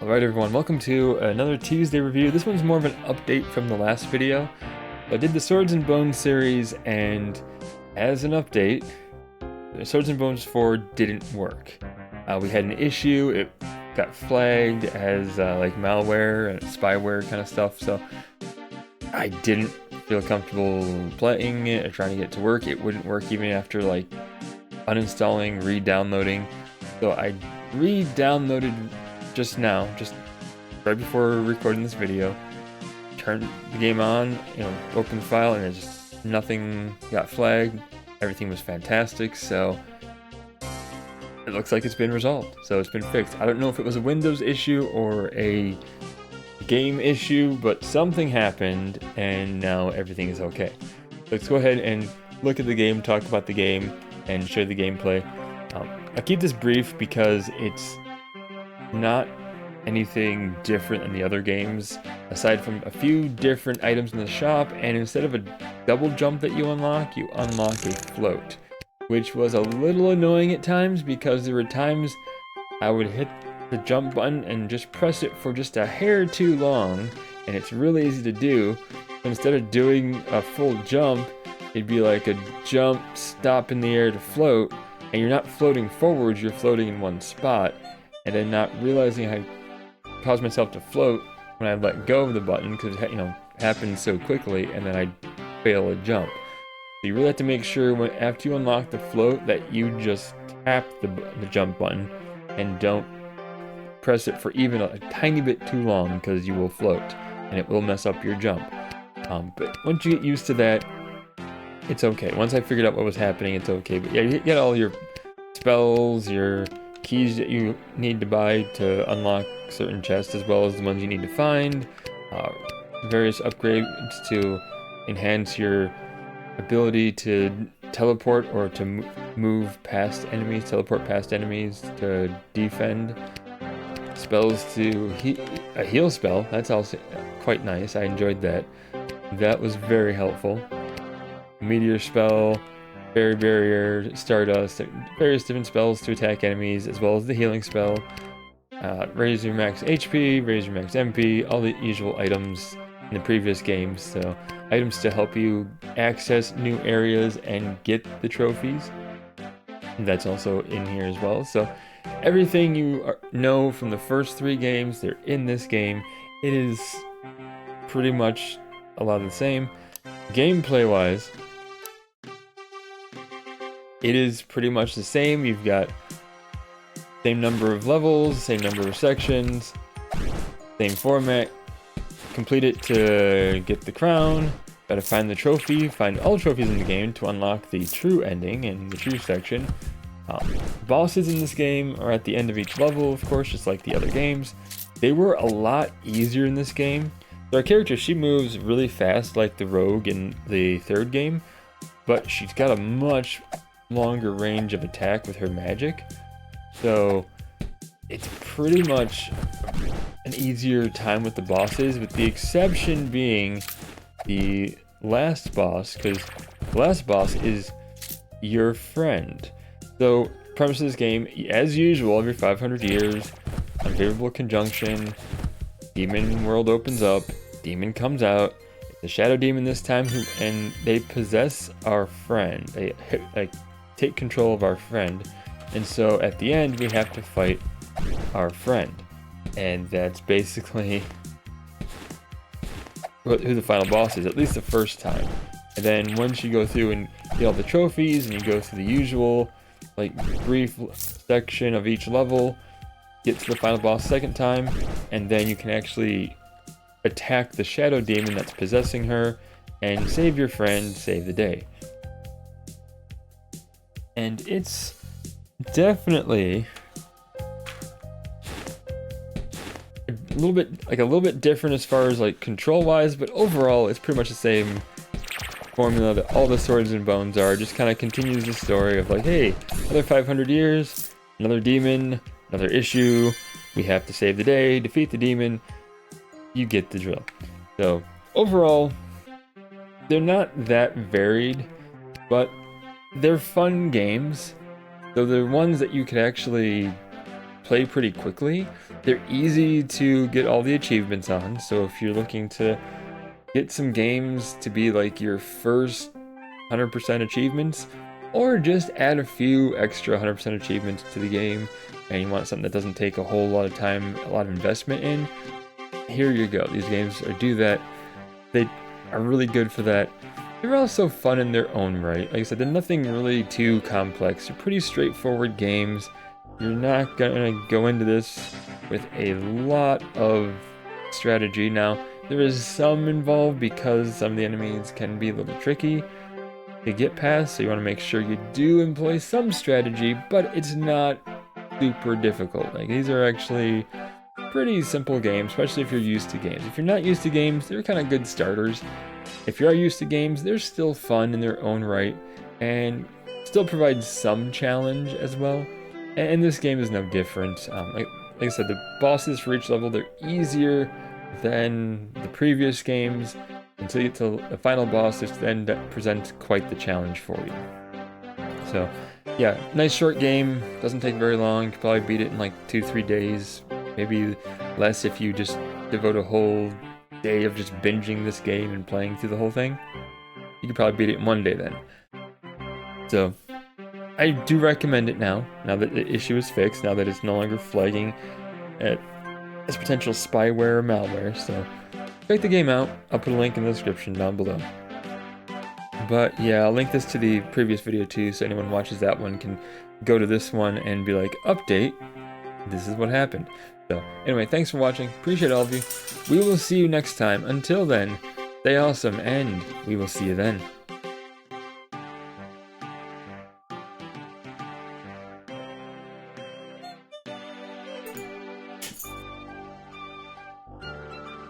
Alright everyone, welcome to another Tuesday review. This one's more of an update from the last video. I did the Swords and Bones series, and as an update, the Swords and Bones 4 didn't work. We had an issue, it got flagged as like malware and spyware kind of stuff, so I didn't feel comfortable playing it or trying to get it to work. It wouldn't work even after like uninstalling, re-downloading. So I re-downloaded just now, just right before recording this video, turned the game on, opened the file, and nothing got flagged. Everything was fantastic, so it looks like it's been resolved. So it's been fixed. I don't know if it was a Windows issue or a game issue, but something happened, and now everything is okay. Let's go ahead and look at the game, talk about the game, and show the gameplay. I keep this brief because it's not anything different than the other games, aside from a few different items in the shop, and instead of a double jump that you unlock a float, which was a little annoying at times because there were times I would hit the jump button and just press it for just a hair too long, and it's really easy to do. Instead of doing a full jump, it'd be like a jump, stop in the air to float, and you're not floating forwards, you're floating in one spot. And then not realizing I caused myself to float when I let go of the button, because it happened so quickly, and then I'd fail a jump. So you really have to make sure after you unlock the float that you just tap the jump button and don't press it for even a tiny bit too long, because you will float and it will mess up your jump. But once you get used to that, it's okay. Once I figured out what was happening, it's okay. But yeah, you get all your spells, your keys that you need to buy to unlock certain chests, as well as the ones you need to find, various upgrades to enhance your ability to teleport or to move past enemies, teleport past enemies, to defend, spells to a heal spell. That's also quite nice. I enjoyed that. That was very helpful. Meteor spell, Fairy Barrier, Stardust, various different spells to attack enemies, as well as the healing spell. Raise your max HP, raise your max MP, all the usual items in the previous games. So items to help you access new areas and get the trophies. That's also in here as well. So everything you know from the first 3 games, they're in this game. It is pretty much a lot of the same. Gameplay wise, it is pretty much the same. You've got same number of levels, same number of sections, same format. Complete it to get the crown. Gotta find the trophy, find all trophies in the game to unlock the true ending and the true section. Bosses in this game are at the end of each level, of course, just like the other games. They were a lot easier in this game. So our character, she moves really fast like the rogue in the 3rd game, but she's got a much longer range of attack with her magic, so it's pretty much an easier time with the bosses, with the exception being the last boss, because the last boss is your friend. So premise of this game, as usual, every 500 years, unfavorable conjunction, demon world opens up, demon comes out, the shadow demon this time, and they possess our friend. They take control of our friend, and so at the end we have to fight our friend, and that's basically who the final boss is, at least the first time. And then once you go through and get all the trophies and you go through the usual brief section of each level, get to the final boss second time, and then you can actually attack the shadow demon that's possessing her and save your friend, save the day. And it's definitely a little bit different as far as control wise, but overall it's pretty much the same formula that all the Swords and Bones are. Just kind of continues the story of hey, another 500 years, another demon, another issue, we have to save the day, defeat the demon. You get the drill. So overall, they're not that varied, but they're fun games. So they're ones that you could actually play pretty quickly. They're easy to get all the achievements on, so if you're looking to get some games to be like your first 100% achievements, or just add a few extra 100% achievements to the game, and you want something that doesn't take a whole lot of time, a lot of investment in, here you go. These games do that. They are really good for that. They're also fun in their own right. Like I said, they're nothing really too complex. They're pretty straightforward games. You're not gonna go into this with a lot of strategy. Now, there is some involved because some of the enemies can be a little tricky to get past, so you want to make sure you do employ some strategy, but it's not super difficult. Like, these are actually pretty simple games, especially if you're used to games. If you're not used to games, they're kind of good starters. If you are used to games, they're still fun in their own right, and still provide some challenge as well. And this game is no different. Like I said, the bosses for each level, they're easier than the previous games until you get to the final boss, which then presents quite the challenge for you. So, yeah, nice short game. Doesn't take very long. You could probably beat it in like 2-3 days. Maybe less if you just devote a whole day of just binging this game and playing through the whole thing. You could probably beat it in 1 day then. So, I do recommend it now that the issue is fixed, now that it's no longer flagging as potential spyware or malware. So, check the game out. I'll put a link in the description down below. But yeah, I'll link this to the previous video too, so anyone watches that one can go to this one and be like, update, this is what happened. So anyway, thanks for watching. Appreciate all of you. We will see you next time. Until then, stay awesome, and we will see you then.